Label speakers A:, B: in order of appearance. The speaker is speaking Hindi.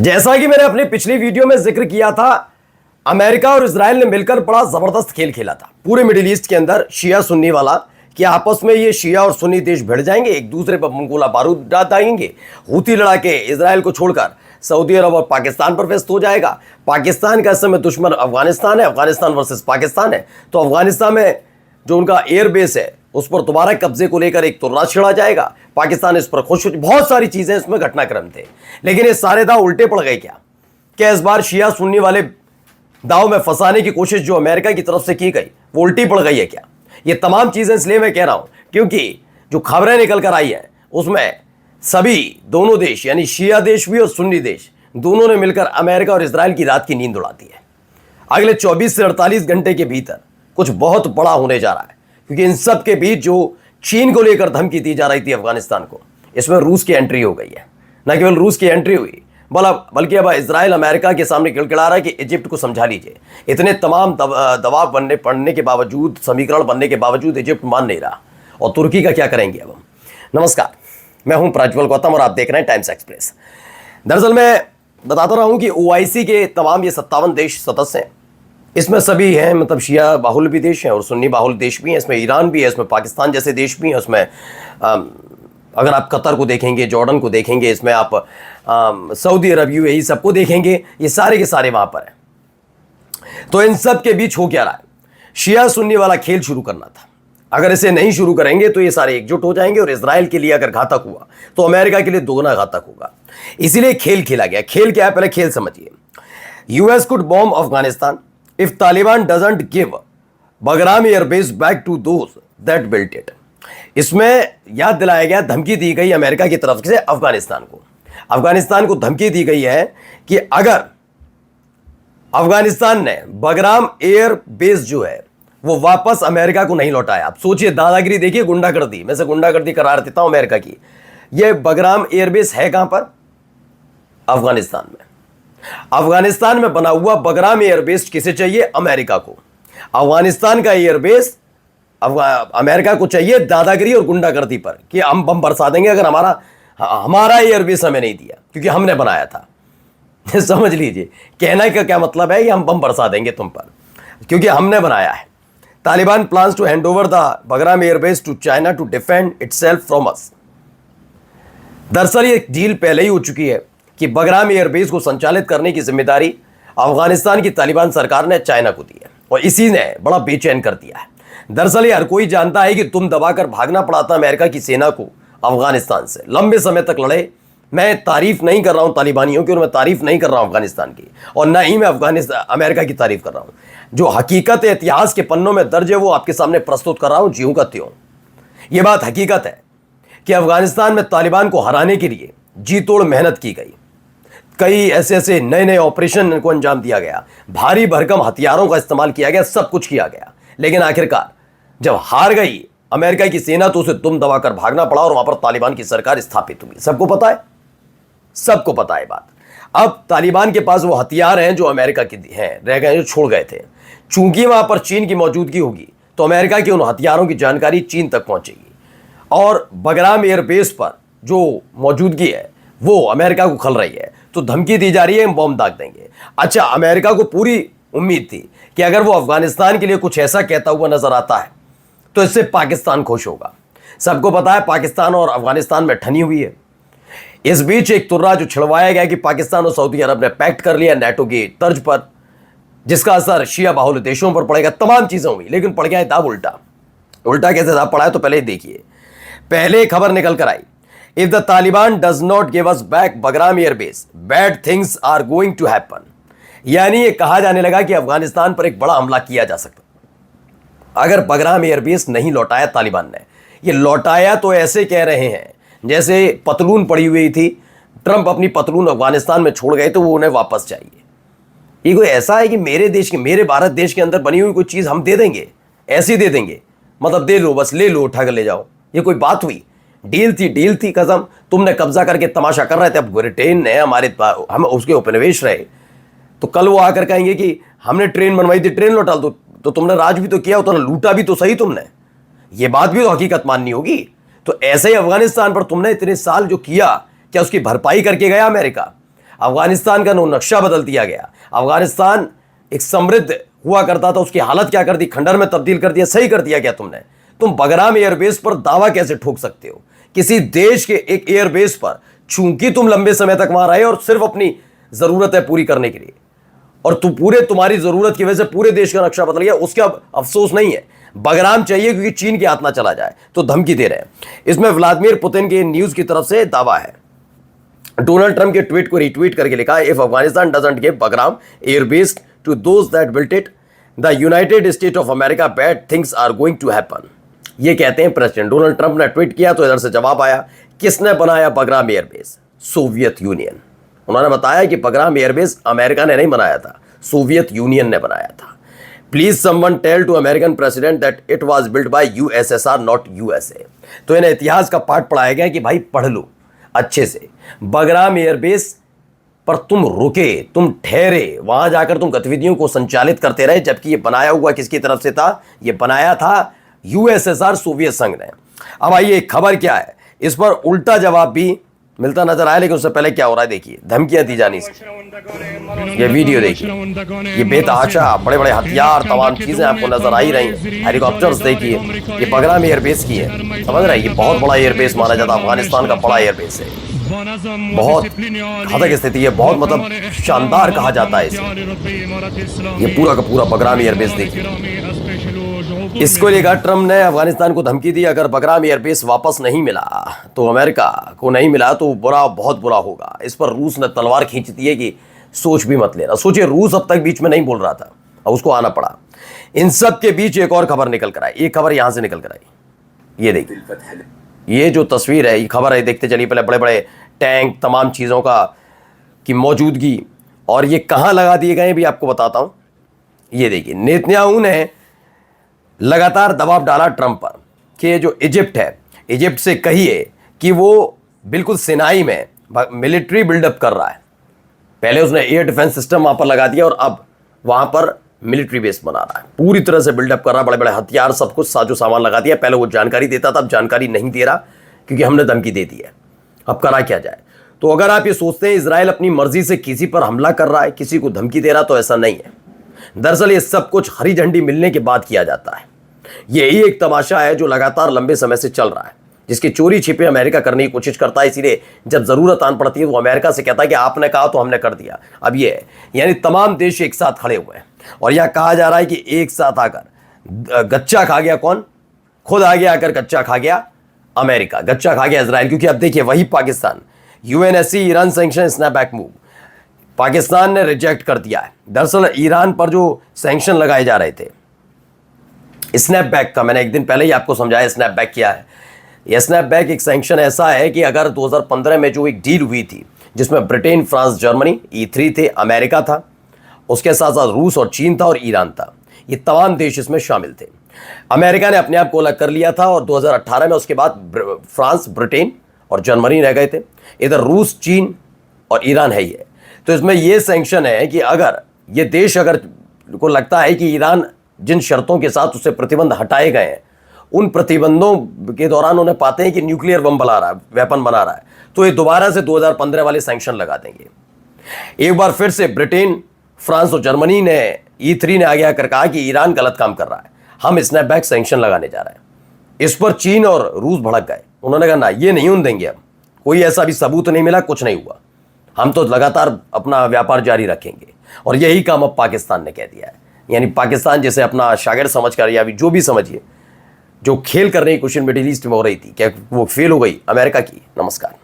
A: जैसा कि मैंने अपनी पिछली वीडियो में जिक्र किया था, अमेरिका और इजराइल ने मिलकर बड़ा जबरदस्त खेल खेला था पूरे मिडिल ईस्ट के अंदर, शिया सुन्नी वाला, कि आपस में ये शिया और सुन्नी देश भिड़ जाएंगे, एक दूसरे पर गोला बारूद डालेंगे। हूती लड़ाके इजराइल को छोड़कर सऊदी अरब और पाकिस्तान पर व्यस्त हो जाएगा। पाकिस्तान का इस समय दुश्मन अफगानिस्तान है, अफगानिस्तान वर्सेस पाकिस्तान है। तो अफगानिस्तान में जो उनका एयर बेस है उस पर दोबारा कब्जे को लेकर एक तुर्रा छिड़ा जाएगा। पाकिस्तान इस पर खुश, बहुत सारी चीजें इसमें घटनाक्रम थे, लेकिन ये सारे दाव उल्टे पड़ गए। क्या इस बार शिया सुन्नी वाले दाव में फंसाने की कोशिश जो अमेरिका की तरफ से की गई वो उल्टी पड़ गई है क्या? ये तमाम चीजें इसलिए मैं कह रहा हूं क्योंकि जो खबरें निकल कर आई हैं उसमें सभी दोनों देश यानी शिया देश भी और सुन्नी देश दोनों ने मिलकर अमेरिका और इजराइल की रात की नींद उड़ाती है। अगले 24 से 48 घंटे के भीतर कुछ बहुत बड़ा होने जा रहा है, क्योंकि इन सब के बीच जो चीन को लेकर धमकी दी जा रही थी अफगानिस्तान को, इसमें रूस की एंट्री हो गई है। न केवल रूस की एंट्री हुई बल्कि अब इजराइल अमेरिका के सामने गिड़गिड़ा रहा है कि इजिप्ट को समझा लीजिए। इतने तमाम दबाव पड़ने के बावजूद, समीकरण बनने के बावजूद इजिप्ट मान नहीं रहा। और तुर्की का क्या करेंगे अब हम? नमस्कार, मैं हूं प्रज्वल गौतम और आप देख रहे हैं टाइम्स एक्सप्रेस। दरअसल मैं बताता रहा हूं कि OIC के तमाम ये 57 देश सदस्य हैं, इसमें सभी हैं, मतलब शिया बाहुल भी देश हैं और सुन्नी बाहुल देश भी हैं। इसमें ईरान भी है, इसमें पाकिस्तान जैसे देश भी हैं, उसमें अगर आप कतर को देखेंगे, जॉर्डन को देखेंगे, इसमें आप सऊदी अरब, UAE सबको देखेंगे, ये सारे के सारे वहां पर हैं। तो इन सब के बीच हो क्या रहा है? शिया सुन्नी वाला खेल शुरू करना था। अगर इसे नहीं शुरू करेंगे तो ये सारे एकजुट हो जाएंगे और इजराइल के लिए अगर घातक हुआ तो अमेरिका के लिए दोगुना घातक होगा। इसीलिए खेल खेला गया। खेल क्या है, पहले खेल समझिए। US could bomb Afghanistan if Taliban doesn't give Bagram air base back to those that built it। इसमें याद दिलाया गया, धमकी दी गई अमेरिका की तरफ से अफगानिस्तान को धमकी दी गई है कि अगर अफगानिस्तान ने बगराम एयर बेस जो है वो वापस अमेरिका को नहीं लौटाया। आप सोचिए, दादागिरी देखिए, गुंडागर्दी में से गुंडागर्दी करार देता हूं अमेरिका की। यह बगराम एयरबेस है कहां पर? अफगानिस्तान में। अफगानिस्तान में बना हुआ बगराम एयरबेस किसे चाहिए? अमेरिका को। अफगानिस्तान का एयरबेस अमेरिका को चाहिए दादागिरी और गुंडागर्दी पर, कि हम बम बरसा देंगे अगर हमारा एयरबेस हमें नहीं दिया, क्योंकि हमने बनाया था। समझ लीजिए, कहने का क्या मतलब है, ये हम बम बरसा देंगे तुम पर क्योंकि हमने बनाया है। Taliban plans to hand over the Bagram airbase to China to defend itself from us. दरअसल ये डील पहले ही हो चुकी है कि बगराम एयरबेस को संचालित करने की जिम्मेदारी अफगानिस्तान की तालिबान सरकार ने चाइना को दी है, और इसी ने बड़ा बेचैन कर दिया है। दरअसल ये हर कोई जानता है कि तुम दबाकर भागना पड़ा था अमेरिका की सेना को अफगानिस्तान से, लंबे समय तक लड़े। मैं तारीफ नहीं कर रहा हूं तालिबानियों की, और मैं तारीफ नहीं कर रहा हूं अफगानिस्तान की, और ना ही मैं अमेरिका की तारीफ कर रहा हूं। जो हकीकत इतिहास के पन्नों में दर्ज है वो आपके सामने प्रस्तुत कर रहा हूं, ज्यों का त्यों। यह बात हकीकत है कि अफगानिस्तान में तालिबान को हराने के लिए जी तोड़ मेहनत की गई। कई ऐसे नए ऑपरेशन को अंजाम दिया गया, भारी भरकम हथियारों का इस्तेमाल किया गया, सब कुछ किया गया, लेकिन आखिरकार जब हार गई अमेरिका की सेना तो उसे दुम दबाकर भागना पड़ा और वहां पर तालिबान की सरकार स्थापित हुई। सबको पता है बात। अब तालिबान के पास वो हथियार हैं जो अमेरिका के हैं, रह गए, जो छोड़ गए थे। चूंकि वहां पर चीन की मौजूदगी होगी तो अमेरिका के उन हथियारों की जानकारी चीन तक पहुंचेगी, और बगराम एयरबेस पर जो मौजूदगी है वो अमेरिका को खल रही है। तो धमकी दी जा रही है, हम बॉम्ब दाग देंगे। अच्छा, अमेरिका को पूरी उम्मीद थी कि अगर वो अफगानिस्तान के लिए कुछ ऐसा कहता हुआ नजर आता है तो इससे पाकिस्तान खुश होगा। सबको पता है पाकिस्तान और अफगानिस्तान में ठनी हुई है। इस बीच एक तुर्रा जो छिड़वाया गया कि पाकिस्तान और सऊदी अरब ने पैक्ट कर लिया नेटो की तर्ज पर, जिसका असर शिया बाहुल देशों पर पड़ेगा। तमाम चीजें हुई, लेकिन पड़ गया दाव उल्टा कैसे दाव पड़ा है तो पहले देखिए। पहले खबर निकल कर आई, if the Taliban does not give us back Bagram airbase bad things are going to happen. यानी ये कहा जाने लगा कि अफगानिस्तान पर एक बड़ा हमला किया जा सकता अगर बगराम एयरबेस नहीं लौटाया तालिबान ने। ये लौटाया तो ऐसे कह रहे हैं जैसे पतलून पड़ी हुई थी, ट्रंप अपनी पतलून अफगानिस्तान में छोड़ गए तो वो उन्हें वापस चाहिए। ये कोई ऐसा है कि मेरे भारत देश के अंदर बनी हुई कोई चीज़ हम दे देंगे, ऐसी दे देंगे, मतलब दे लो, बस ले लो, उठा कर ले जाओ। ये कोई बात हुई? डील थी कसम। तुमने कब्जा करके तमाशा कर रहे थे, अब ब्रिटेन ने हम उसके उपनिवेश रहे, तो कल वो आकर कहेंगे कि हमने ट्रेन बनवाई थी, ट्रेन लौटा दो। तो तुमने राज भी तो किया, उतना लूटा भी तो सही तुमने। ये बात भी तो हकीकत माननी होगी। तो ऐसे ही अफगानिस्तान पर तुमने इतने साल जो किया, क्या उसकी भरपाई करके गया अमेरिका? अफगानिस्तान का नक्शा बदल दिया गया। अफगानिस्तान एक समृद्ध हुआ करता था, उसकी हालत क्या कर दी, खंडर में तब्दील कर दिया। सही कर दिया क्या तुमने? तुम बगराम एयरबेस पर दावा कैसे ठोक सकते हो? किसी देश के एक एयरबेस पर, चूंकि तुम लंबे समय तक वहां रहे और सिर्फ अपनी जरूरत है पूरी करने के लिए, और तुम्हारी जरूरत की वजह से पूरे देश का नक्शा बदल गया, उसका अफसोस नहीं है। बगराम चाहिए क्योंकि चीन के हाथ ना चला जाए, तो धमकी दे रहे हैं। इसमें व्लादिमीर पुतिन के न्यूज की तरफ से दावा है। डोनाल्ड ट्रंप के ट्वीट को रिट्वीट करके लिखा, if Afghanistan doesn't give Bagram airbase to those that built it, the United State of America, bad things are going to happen. ये कहते हैं प्रेसिडेंट डोनाल्ड ट्रंप ने ट्वीट किया, तो इधर से जवाब आया, किसने बनाया बगराम एयरबेस? Soviet union. उन्होंने बताया कि बगराम एयरबेस अमेरिका ने नहीं बनाया था, सोवियत यूनियन ने बनाया था। Please someone tell to American president that it was built by USSR not USA. तो इन्हें इतिहास का पाठ पढ़ाया गया कि भाई पढ़ लो अच्छे से। बगराम एयरबेस पर तुम रुके, तुम ठहरे, वहां जाकर तुम गतिविधियों को संचालित करते रहे, जबकि ये बनाया हुआ किसकी तरफ से था? ये बनाया था यूएसएसआर, सोवियत संघ ने। अब आइए खबर क्या है, इस पर उल्टा जवाब भी मिलता नजर आया, लेकिन उससे पहले क्या हो रहा है देखिए। धमकियां दी जानी से, ये वीडियो देखिए, ये बेतहाशा बड़े बड़े हथियार, तमाम चीजें आपको नजर आ ही रही। हेलीकॉप्टर्स देखिए, ये बगराम एयरबेस की है, समझ रहे हैं? ये बहुत बड़ा एयरबेस माना जाता है, अफगानिस्तान का बड़ा एयरबेस है, बहुत घातक स्थिति है, बहुत मतलब शानदार कहा जाता है इसे। ये पूरा का पूरा बगराम एयरबेस देखिए। इसको लेकर ट्रंप ने अफगानिस्तान को धमकी दी, अगर बगराम एयरबेस वापस नहीं मिला तो अमेरिका को नहीं मिला तो बुरा, बहुत बुरा होगा। इस पर रूस ने तलवार खींच दी है कि सोच भी मत लेना। सोचिए, रूस अब तक बीच में नहीं बोल रहा था और उसको आना पड़ा। इन सब के बीच एक और खबर निकल कर आई, एक खबर यहां से निकल कर आई, ये देखिए, ये जो तस्वीर है, ये खबर है, देखते चलिए। पहले बड़े बड़े टैंक, तमाम चीजों की मौजूदगी, और ये कहां लगा दिए गए भी आपको बताता हूं। ये देखिए, नेतन्याहू ने लगातार दबाव डाला ट्रंप पर कि जो इजिप्ट है, इजिप्ट से कहिए कि वो बिल्कुल सिनाई में मिलिट्री बिल्डअप कर रहा है। पहले उसने एयर डिफेंस सिस्टम वहां पर लगा दिया और अब वहां पर मिलिट्री बेस बना रहा है, पूरी तरह से बिल्डअप कर रहा है, बड़े बड़े हथियार, सब कुछ साजो सामान लगा दिया। पहले वो जानकारी देता था, अब जानकारी नहीं दे रहा क्योंकि हमने धमकी दे दी है। अब करा क्या जाए? तो अगर आप ये सोचते हैं इजराइल अपनी मर्जी से किसी पर हमला कर रहा है, किसी को धमकी दे रहा, तो ऐसा नहीं है। दरअसल ये सब कुछ हरी झंडी मिलने के बाद किया जाता है। यही एक तमाशा है जो लगातार लंबे समय से चल रहा है, जिसकी चोरी छिपे अमेरिका करने की कोशिश करता है। इसीलिए जब जरूरत आन पड़ती है वो अमेरिका से कहता है कि आपने कहा तो हमने कर दिया। अब ये है, यानी तमाम देश एक साथ खड़े हुए हैं, और यह कहा जा रहा है कि एक साथ आकर गच्चा खा गया कौन? खुद आगे आकर गच्चा खा गया अमेरिका, गच्चा खा गया इजराइल। क्योंकि अब देखिए, वही Pakistan, UNSC Iran sanction snapback move, Pakistan ने रिजेक्ट कर दिया है। दरअसल ईरान पर जो सैंक्शन लगाए जा रहे थे, स्नैपबैक का मैंने एक दिन पहले ही आपको समझाया स्नैपबैक क्या है। यह स्नैपबैक एक सैंक्शन ऐसा है कि अगर 2015 में जो एक डील हुई थी जिसमें ब्रिटेन, फ्रांस, जर्मनी, E3 थे, अमेरिका था, उसके साथ साथ रूस और चीन था और ईरान था, ये तमाम देश इसमें शामिल थे। अमेरिका ने अपने आप को अलग कर लिया था और 2018 में उसके बाद फ्रांस, ब्रिटेन और जर्मनी रह गए थे। इधर रूस, चीन और ईरान है ही है। तो इसमें यह सैंक्शन है कि अगर ये देश, अगर को लगता है कि ईरान जिन शर्तों के साथ उससे प्रतिबंध हटाए गए हैं, उन प्रतिबंधों के दौरान उन्हें पाते हैं कि न्यूक्लियर बम बना रहा है, वेपन बना रहा है, तो ये दोबारा से 2015 वाले सैंक्शन लगा देंगे। एक बार फिर से ब्रिटेन, फ्रांस और जर्मनी ने, E3 ने आगे आकर कहा कि ईरान गलत काम कर रहा है, हम स्नैपबैक सैंक्शन लगाने जा रहे हैं। इस पर चीन और रूस भड़क गए। उन्होंने कहा ना, ये नहीं होने देंगे, हम कोई ऐसा भी सबूत नहीं मिला, कुछ नहीं हुआ, हम तो लगातार अपना व्यापार जारी रखेंगे। और यही काम अब पाकिस्तान ने कह दिया है। यानी पाकिस्तान जैसे अपना शागिर्द समझकर, या जो भी समझिए, जो खेल करने की कोशिश मिडिल ईस्ट में हो रही थी, क्या वो फेल हो गई अमेरिका की? नमस्कार।